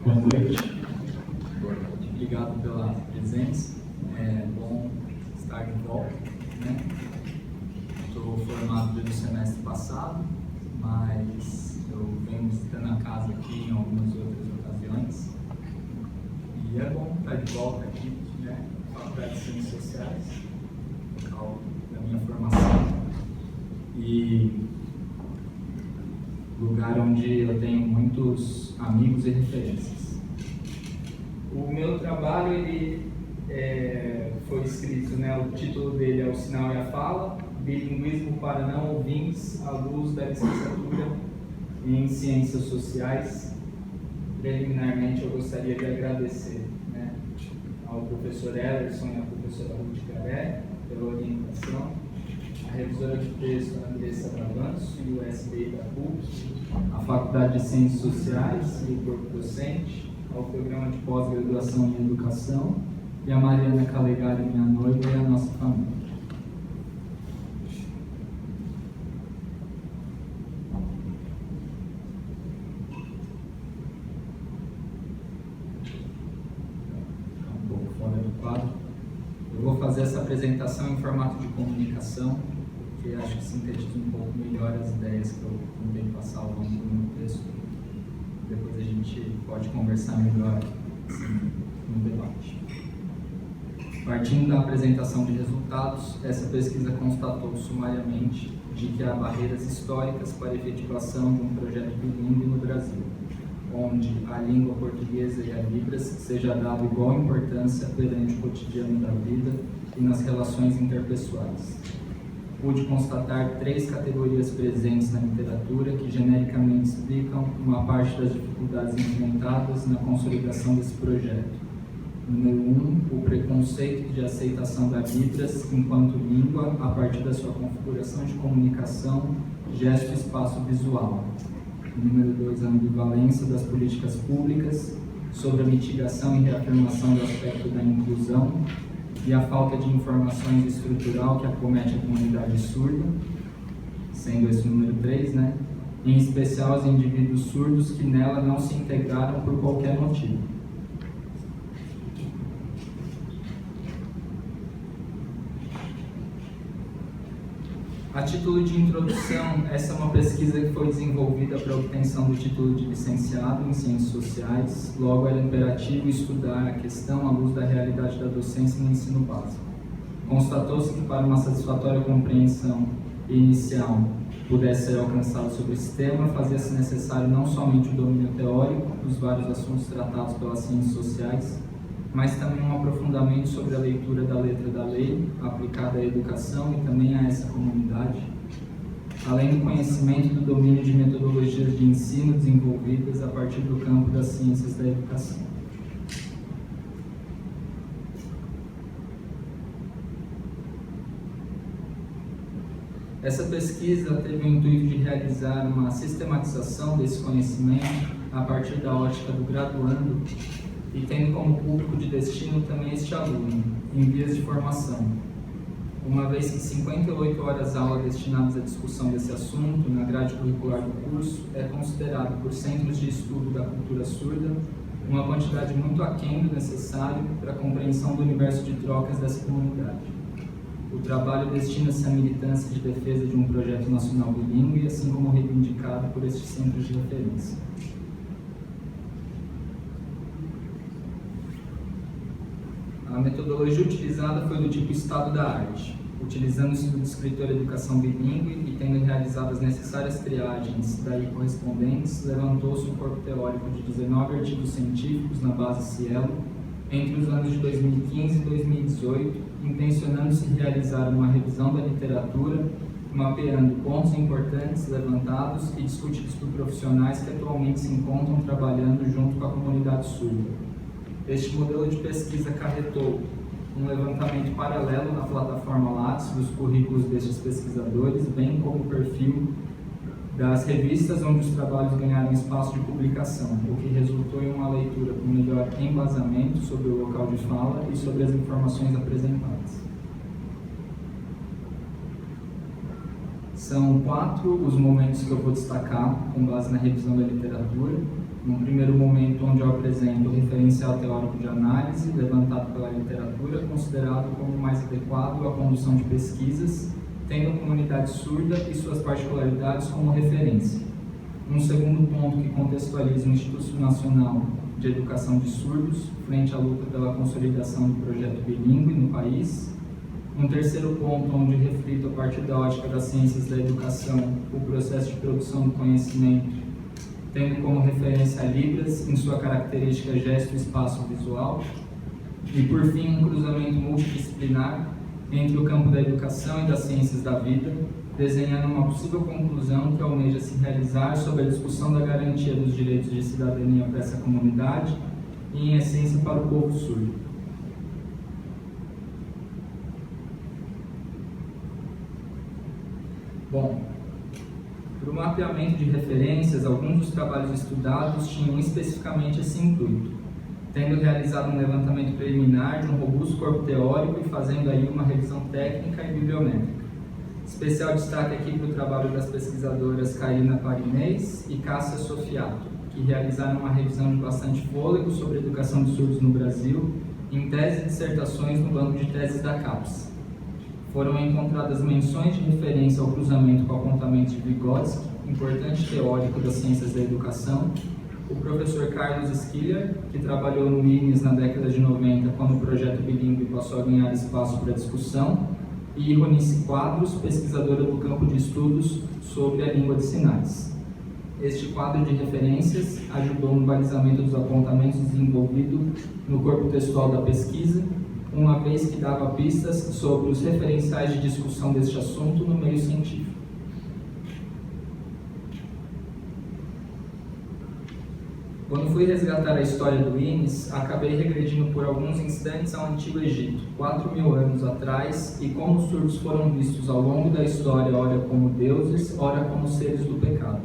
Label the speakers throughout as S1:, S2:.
S1: Boa noite. Obrigado pela presença. É bom estar de volta, né? Estou formado desde o semestre passado, mas eu venho visitando a casa aqui em algumas outras ocasiões. E é bom estar de volta aqui, né? Faculdade de Ciências Sociais, local da minha formação. E lugar onde eu tenho muitos amigos e referências. O meu trabalho ele foi escrito, né, o título dele é O Sinal e a Fala, bilinguismo para não ouvintes à luz da licenciatura em Ciências Sociais. Preliminarmente eu gostaria de agradecer, né, ao professor Ellerson e à professora Ruth Garé pela orientação, a revisora de texto Andressa Brabanço e o SBI da PUC, a Faculdade de Ciências Sociais e o corpo docente, ao programa de pós-graduação em Educação, e a Mariana Calegari, minha noiva, e a nossa família. Um pouco fora do quadro. Eu vou fazer essa apresentação em formato de comunicação, porque acho que sintetiza um pouco melhor as ideias que eu tentei passar ao longo do meu texto. Depois a gente pode conversar melhor assim, no debate. Partindo da apresentação de resultados, essa pesquisa constatou sumariamente de que há barreiras históricas para a efetivação de um projeto bilíngue no Brasil, onde a língua portuguesa e a Libras seja dada igual importância perante o cotidiano da vida e nas relações interpessoais. Pude constatar 3 categorias presentes na literatura que genericamente explicam uma parte das dificuldades enfrentadas na consolidação desse projeto. Número 1, o preconceito de aceitação da Libras enquanto língua a partir da sua configuração de comunicação, gesto e espaço visual. Número 2, a ambivalência das políticas públicas sobre a mitigação e reafirmação do aspecto da inclusão e a falta de informações estrutural que acomete a comunidade surda, sendo esse o número 3, né? Em especial os indivíduos surdos que nela não se integraram por qualquer motivo. A título de introdução, essa é uma pesquisa que foi desenvolvida para a obtenção do título de licenciado em Ciências Sociais. Logo, era imperativo estudar a questão à luz da realidade da docência no ensino básico. Constatou-se que para uma satisfatória compreensão inicial pudesse ser alcançada sobre esse tema, fazia-se necessário não somente o domínio teórico dos vários assuntos tratados pelas ciências sociais, mas também um aprofundamento sobre a leitura da letra da lei, aplicada à educação e também a essa comunidade, além do conhecimento do domínio de metodologias de ensino desenvolvidas a partir do campo das ciências da educação. Essa pesquisa teve o intuito de realizar uma sistematização desse conhecimento a partir da ótica do graduando e tendo como público de destino também este aluno, em vias de formação. Uma vez que 58 horas-aula destinadas à discussão desse assunto na grade curricular do curso é considerado por centros de estudo da cultura surda uma quantidade muito aquém do necessário para a compreensão do universo de trocas dessa comunidade. O trabalho destina-se à militância de defesa de um projeto nacional bilíngue, assim como reivindicado por estes centros de referência. A metodologia utilizada foi do tipo Estado da Arte, utilizando-se do descritor Educação Bilíngue e tendo realizado as necessárias triagens daí correspondentes, levantou-se um corpo teórico de 19 artigos científicos na base Cielo entre os anos de 2015 e 2018, intencionando-se realizar uma revisão da literatura, mapeando pontos importantes levantados e discutidos por profissionais que atualmente se encontram trabalhando junto com a comunidade surda. Este modelo de pesquisa acarretou um levantamento paralelo na plataforma Lattes dos currículos destes pesquisadores, bem como o perfil das revistas onde os trabalhos ganharam espaço de publicação, o que resultou em uma leitura com melhor embasamento sobre o local de fala e sobre as informações apresentadas. São 4 os momentos que eu vou destacar com base na revisão da literatura. No primeiro momento, momento onde eu apresento o referencial teórico de análise levantado pela literatura, considerado como mais adequado à condução de pesquisas, tendo a comunidade surda e suas particularidades como referência. Um segundo ponto que contextualiza o Instituto Nacional de Educação de Surdos, frente à luta pela consolidação do projeto bilíngue no país. Um terceiro ponto, onde reflito, a partir da ótica das ciências da educação, o processo de produção do conhecimento, tendo como referência a Libras em sua característica gesto e espaço visual. E, por fim, um cruzamento multidisciplinar entre o campo da educação e das ciências da vida, desenhando uma possível conclusão que almeja se realizar sobre a discussão da garantia dos direitos de cidadania para essa comunidade e, em essência, para o povo surdo. Bom, para o mapeamento de referências, alguns dos trabalhos estudados tinham especificamente esse intuito, tendo realizado um levantamento preliminar de um robusto corpo teórico e fazendo aí uma revisão técnica e bibliométrica. Especial destaque aqui para o trabalho das pesquisadoras Karina Parinês e Cássia Sofiato, que realizaram uma revisão de bastante fôlego sobre a educação de surdos no Brasil, em tese e dissertações no banco de teses da CAPES. Foram encontradas menções de referência ao cruzamento com o apontamento de Vygotsky, importante teórico das ciências da educação, o professor Carlos Schiller, que trabalhou no INES na década de 90, quando o projeto bilíngue passou a ganhar espaço para discussão, e Ronice Quadros, pesquisadora do campo de estudos sobre a língua de sinais. Este quadro de referências ajudou no balizamento dos apontamentos desenvolvido no corpo textual da pesquisa, uma vez que dava pistas sobre os referenciais de discussão deste assunto no meio científico. Quando fui resgatar a história do INES, acabei regredindo por alguns instantes ao Antigo Egito, 4.000 anos atrás, e como os surdos foram vistos ao longo da história, ora como deuses, ora como seres do pecado.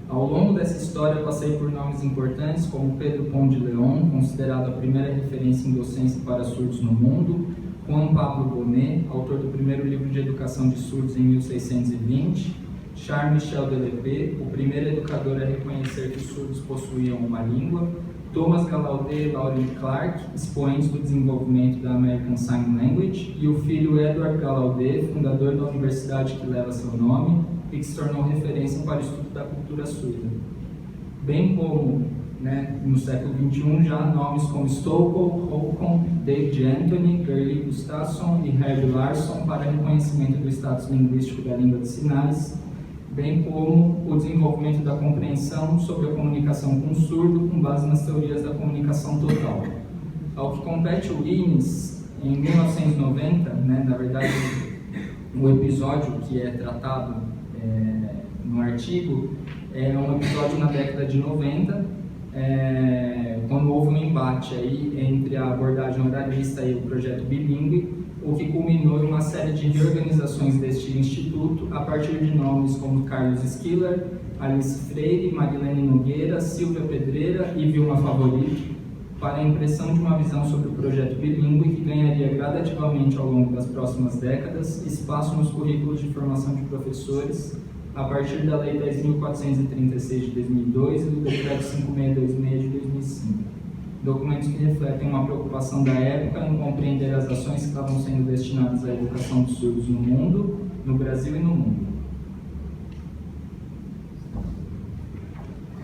S1: Ao longo dessa história, passei por nomes importantes como Pedro Pont de Leon, considerado a primeira referência em docência para surdos no mundo, Juan Pablo Bonet, autor do primeiro livro de educação de surdos em 1620, Charles Michel Delépée, o primeiro educador a reconhecer que os surdos possuíam uma língua, Thomas Gallaudet e Lauren Clark, expoentes do desenvolvimento da American Sign Language, e o filho Edward Gallaudet, fundador da universidade que leva seu nome e que se tornou referência para o estudo da cultura surda. Bem como, no século XXI, já há nomes como Stockel, Holcomb, David Anthony, Gerli Gustafsson e Herbie Larson para reconhecimento do status linguístico da língua de sinais, bem como o desenvolvimento da compreensão sobre a comunicação com o surdo com base nas teorias da comunicação total. Ao que compete o INES, em 1990, na verdade, o episódio que é tratado no artigo é um episódio na década de 90, quando houve um embate aí entre a abordagem oralista e o projeto bilíngue, o que culminou em uma série de reorganizações deste instituto a partir de nomes como Carlos Schiller, Alice Freire, Marilene Nogueira, Silvia Pedreira e Vilma Favorito, para a impressão de uma visão sobre o projeto bilíngue que ganharia gradativamente ao longo das próximas décadas espaço nos currículos de formação de professores a partir da Lei 10.436 de 2002 e do Decreto 5626 de 2005. Documentos que refletem uma preocupação da época em compreender as ações que estavam sendo destinadas à educação dos surdos no mundo, no Brasil e no mundo.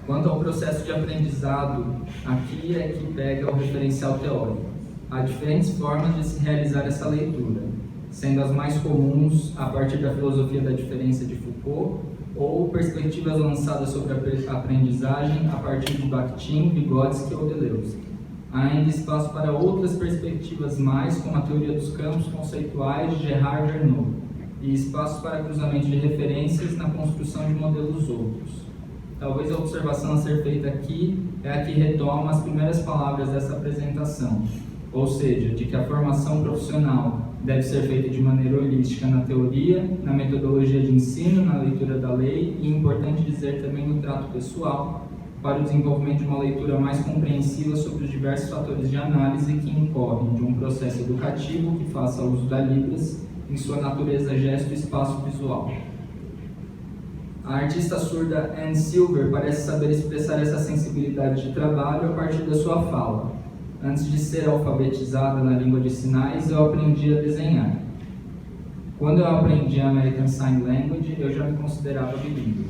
S1: Quanto ao processo de aprendizado, aqui é que pega o referencial teórico. Há diferentes formas de se realizar essa leitura, sendo as mais comuns a partir da filosofia da diferença de Foucault, ou perspectivas lançadas sobre a aprendizagem a partir de Bakhtin, Vygotsky ou Deleuze. Há ainda espaço para outras perspectivas mais, como a teoria dos campos conceituais de Gerard Verneau, e espaço para cruzamento de referências na construção de modelos outros. Talvez a observação a ser feita aqui é a que retoma as primeiras palavras dessa apresentação, ou seja, de que a formação profissional deve ser feita de maneira holística na teoria, na metodologia de ensino, na leitura da lei e, importante dizer, também no trato pessoal, para o desenvolvimento de uma leitura mais compreensiva sobre os diversos fatores de análise que incorrem de um processo educativo que faça uso da Libras em sua natureza gesto e espaço visual. A artista surda Anne Silver parece saber expressar essa sensibilidade de trabalho a partir da sua fala. Antes de ser alfabetizada na língua de sinais, eu aprendi a desenhar. Quando eu aprendi a American Sign Language, eu já me considerava bilíngue.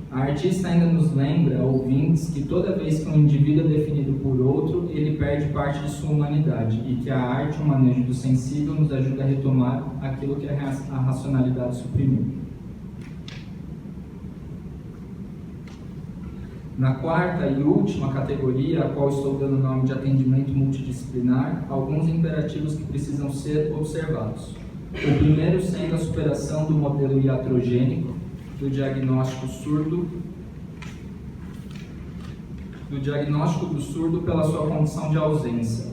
S1: A artista ainda nos lembra, ouvintes, que toda vez que um indivíduo é definido por outro, ele perde parte de sua humanidade e que a arte, o manejo do sensível, nos ajuda a retomar aquilo que a racionalidade suprimiu. Na quarta e última categoria, a qual estou dando o nome de atendimento multidisciplinar, alguns imperativos que precisam ser observados. O primeiro sendo a superação do modelo iatrogênico, do diagnóstico do surdo pela sua condição de ausência,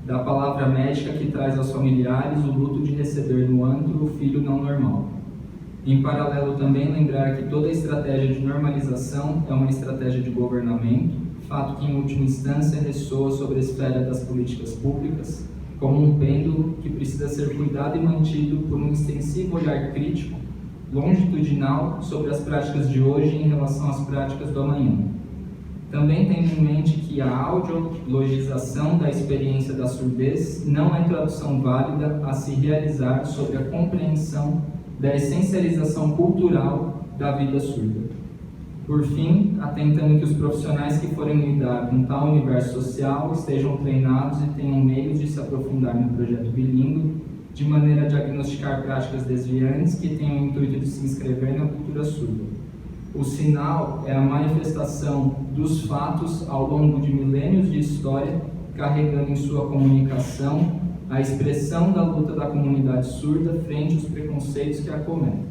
S1: da palavra médica que traz aos familiares o luto de receber no antro o filho não normal. Em paralelo, também lembrar que toda estratégia de normalização é uma estratégia de governamento, fato que, em última instância, ressoa sobre a esfera das políticas públicas, como um pêndulo que precisa ser cuidado e mantido por um extensivo olhar crítico, longitudinal, sobre as práticas de hoje em relação às práticas do amanhã. Também tendo em mente que a audiologização da experiência da surdez não é tradução válida a se realizar sobre a compreensão da essencialização cultural da vida surda. Por fim, atentando que os profissionais que forem lidar com tal universo social estejam treinados e tenham meios de se aprofundar no projeto bilíngue, de maneira a diagnosticar práticas desviantes que tenham o intuito de se inscrever na cultura surda. O sinal é a manifestação dos fatos ao longo de milênios de história, carregando em sua comunicação a expressão da luta da comunidade surda frente aos preconceitos que a acometem.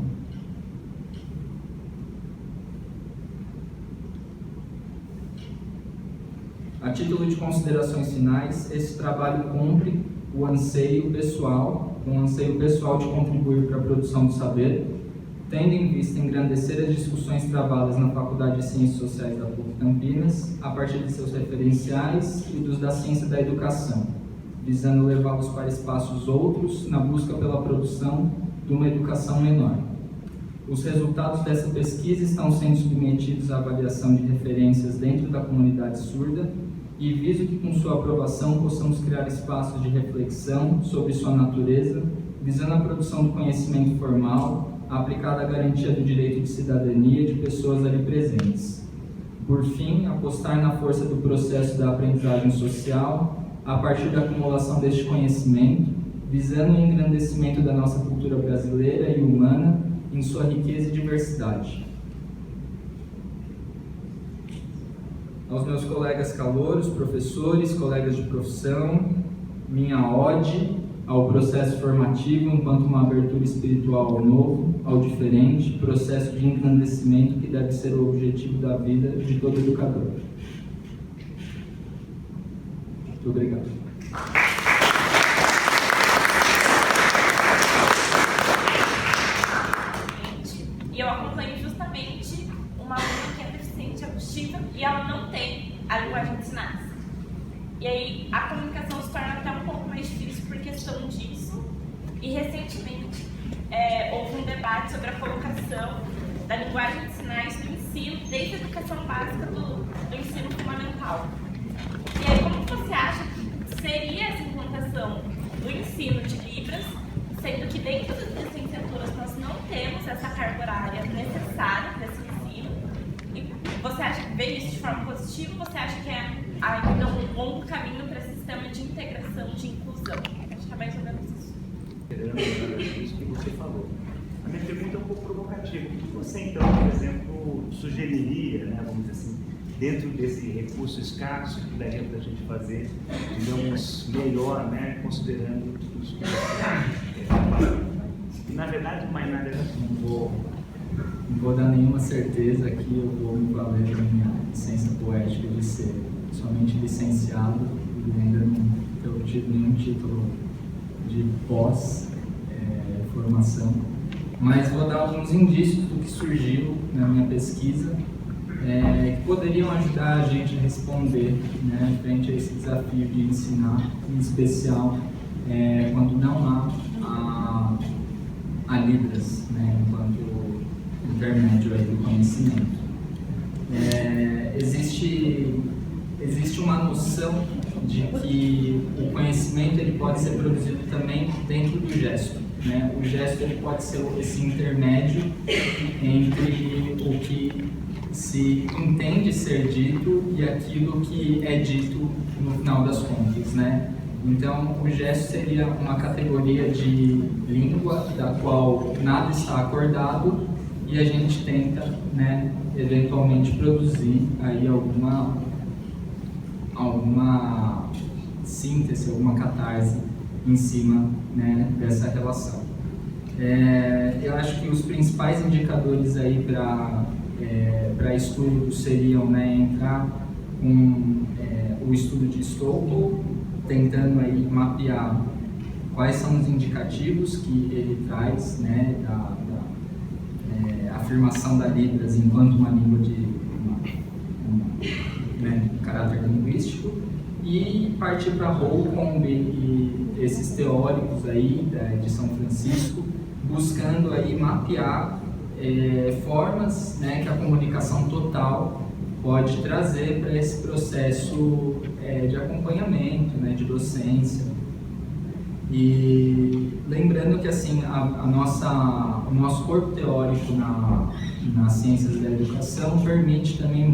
S1: A título de considerações finais, esse trabalho cumpre o anseio pessoal de contribuir para a produção do saber, tendo em vista engrandecer as discussões travadas na Faculdade de Ciências Sociais da PUC Campinas, a partir de seus referenciais e dos da ciência da educação, visando levá-los para espaços outros na busca pela produção de uma educação menor. Os resultados dessa pesquisa estão sendo submetidos à avaliação de referências dentro da comunidade surda e viso que com sua aprovação possamos criar espaços de reflexão sobre sua natureza, visando a produção do conhecimento formal aplicado à garantia do direito de cidadania de pessoas ali presentes. Por fim, apostar na força do processo da aprendizagem social a partir da acumulação deste conhecimento, visando o engrandecimento da nossa cultura brasileira e humana em sua riqueza e diversidade. Aos meus colegas calouros, professores, colegas de profissão, minha ode ao processo formativo enquanto uma abertura espiritual ao novo, ao diferente, processo de engrandecimento que deve ser o objetivo da vida de todo educador. Muito obrigado.
S2: E eu acompanho justamente uma aluna que é deficiente auditiva e ela não tem a linguagem de sinais. E aí a comunicação se torna até um pouco mais difícil por questão disso. E recentemente houve um debate sobre a colocação da linguagem de sinais no ensino, desde a educação básica do ensino fundamental. E aí, como você acha que seria essa implantação do ensino de Libras, sendo que dentro das licenciaturas nós não temos essa carga horária necessária para esse ensino? E você acha que vê isso de forma positiva ou você acha que é ainda um longo caminho para esse sistema de integração, de inclusão? Acho que é mais ou menos isso.
S3: Isso que você falou. A minha pergunta é um pouco provocativa. O que você, então, por exemplo, sugeriria, né, vamos dizer assim, dentro desse recurso escasso que daria para a gente fazer, digamos, melhor, né, considerando tudo isso que você falou? E, na verdade, mais nada
S1: Não vou dar nenhuma certeza aqui, eu vou me valer da minha licença poética de ser somente licenciado e ainda não ter obtido nenhum título de pós-formação, mas vou dar alguns indícios do que surgiu na minha pesquisa que poderiam ajudar a gente a responder, né, frente a esse desafio de ensinar, em especial quando não há a Libras, né, enquanto intermédio aí do conhecimento. Existe uma noção de que o conhecimento ele pode ser produzido também dentro do gesto, né? O gesto ele pode ser esse intermédio entre o que se entende ser dito e aquilo que é dito no final das contas, né? Então, o gesto seria uma categoria de língua da qual nada está acordado e a gente tenta, né, eventualmente produzir aí alguma síntese, alguma catarse em cima, né, dessa relação. Eu acho que os principais indicadores aí para estudo seriam, né, entrar com o estudo de Stokes, tentando aí mapear quais são os indicativos que ele traz, né, da afirmação da Libras enquanto uma língua de caráter linguístico, e partir para Holcomb e esses teóricos aí de São Francisco, buscando aí mapear formas, né, que a comunicação total pode trazer para esse processo de acompanhamento, né, de docência. E lembrando que assim o nosso corpo teórico nas ciências da educação permite também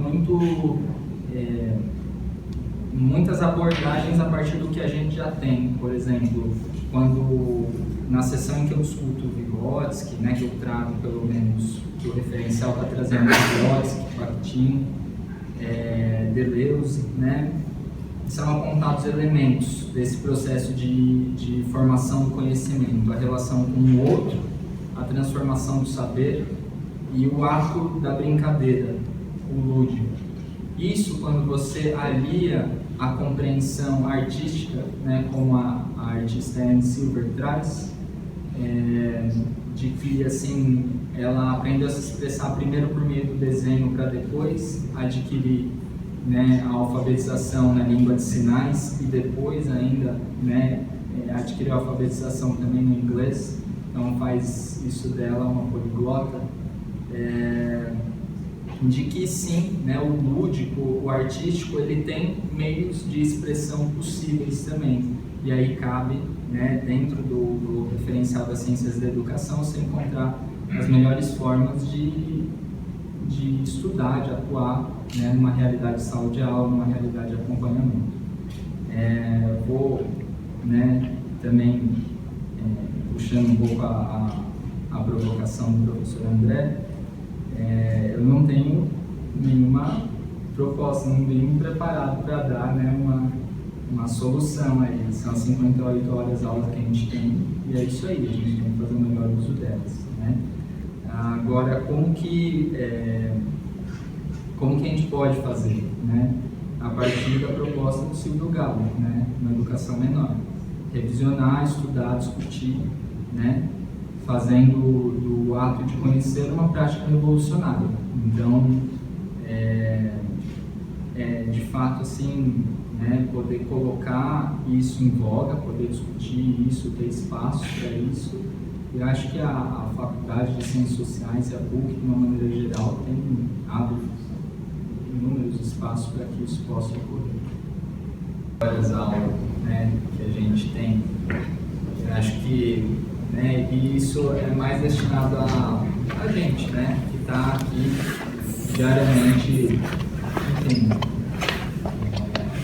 S1: muitas abordagens a partir do que a gente já tem. Por exemplo, quando na sessão em que eu discuto Vygotsky, né, que eu trago pelo menos que o referencial está trazendo Vygotsky, Bakhtin, Deleuze, né, são apontados elementos desse processo de formação do conhecimento, a relação com o outro, a transformação do saber e o ato da brincadeira, o lúdico. Isso quando você alia a compreensão artística, né, como a artista Anne Silver traz, de que assim, ela aprendeu a se expressar primeiro por meio do desenho para depois adquirir, né, a alfabetização na língua de sinais e depois ainda, né, adquirir a alfabetização também no inglês, então faz isso dela uma poliglota, de que sim, né, o lúdico, o artístico, ele tem meios de expressão possíveis também, e aí cabe, né, dentro do referencial das ciências da educação, você encontrar as melhores formas de estudar, de atuar, né, numa realidade de sala de aula, numa realidade de acompanhamento. Vou, né, também puxando um pouco a provocação do professor André, eu não tenho nenhuma proposta, não vim preparado para dar, né, uma solução aí. São 58 horas aulas que a gente tem e é isso aí, a gente tem que fazer o melhor uso delas, né? Agora, como que a gente pode fazer, né? A partir da proposta do Silvio Galo, né, na educação menor. Revisionar, estudar, discutir, né, fazendo do ato de conhecer uma prática revolucionária. Então, de fato, assim, né, poder colocar isso em voga, poder discutir isso, ter espaço para isso. Eu acho que a Faculdade de Ciências Sociais e a PUC, de uma maneira geral, abre inúmeros espaços para que isso possa ocorrer. Várias aulas, né, que a gente tem, eu acho que, né, e isso é mais destinado a gente, né, que está aqui diariamente, enfim,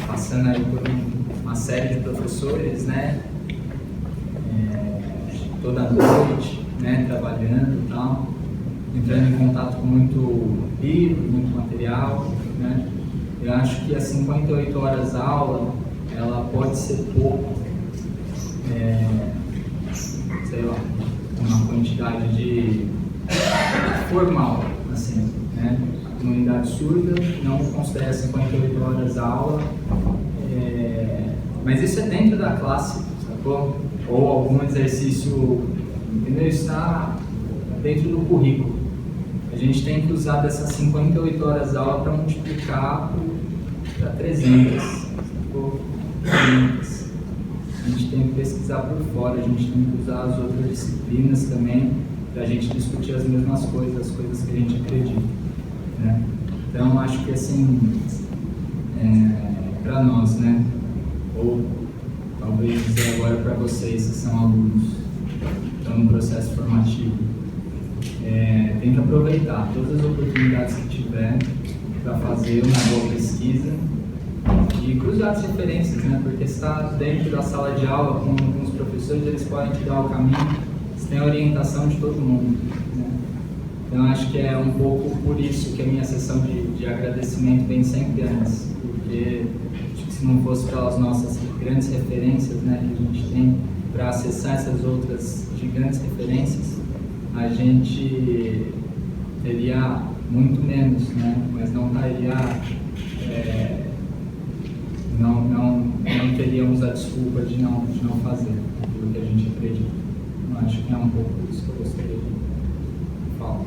S1: passando aí por uma série de professores, né, toda noite, né, trabalhando e tal, entrando em contato com muito livro, muito material, né. Eu acho que as 58 horas aula, ela pode ser pouco, sei lá, uma quantidade de formal, assim, né. A comunidade surda não considera 58 horas aula, mas isso é dentro da classe, sacou? Ou algum exercício, entendeu? Está dentro do currículo. A gente tem que usar dessas 58 horas aula para multiplicar para 300, sacou? 500. A gente tem que pesquisar por fora, a gente tem que usar as outras disciplinas também para a gente discutir as mesmas coisas, as coisas que a gente acredita, né? Então, acho que assim, para nós, né? Ou talvez dizer agora para vocês que são alunos, estão no processo formativo, tem que aproveitar todas as oportunidades que tiver para fazer uma boa pesquisa e cruzar as referências, né? Porque se está dentro da sala de aula com os professores, eles podem te dar o caminho, você tem a orientação de todo mundo, né? Então acho que é um pouco por isso que a minha sessão de agradecimento vem sempre antes, porque acho que se não fosse pelas nossas grandes referências, né, que a gente tem para acessar essas outras gigantes referências, a gente teria muito menos, né? Mas não estaria, não teríamos a desculpa de não fazer aquilo que a gente acredita. Eu acho que é um pouco isso que eu gostaria de falar.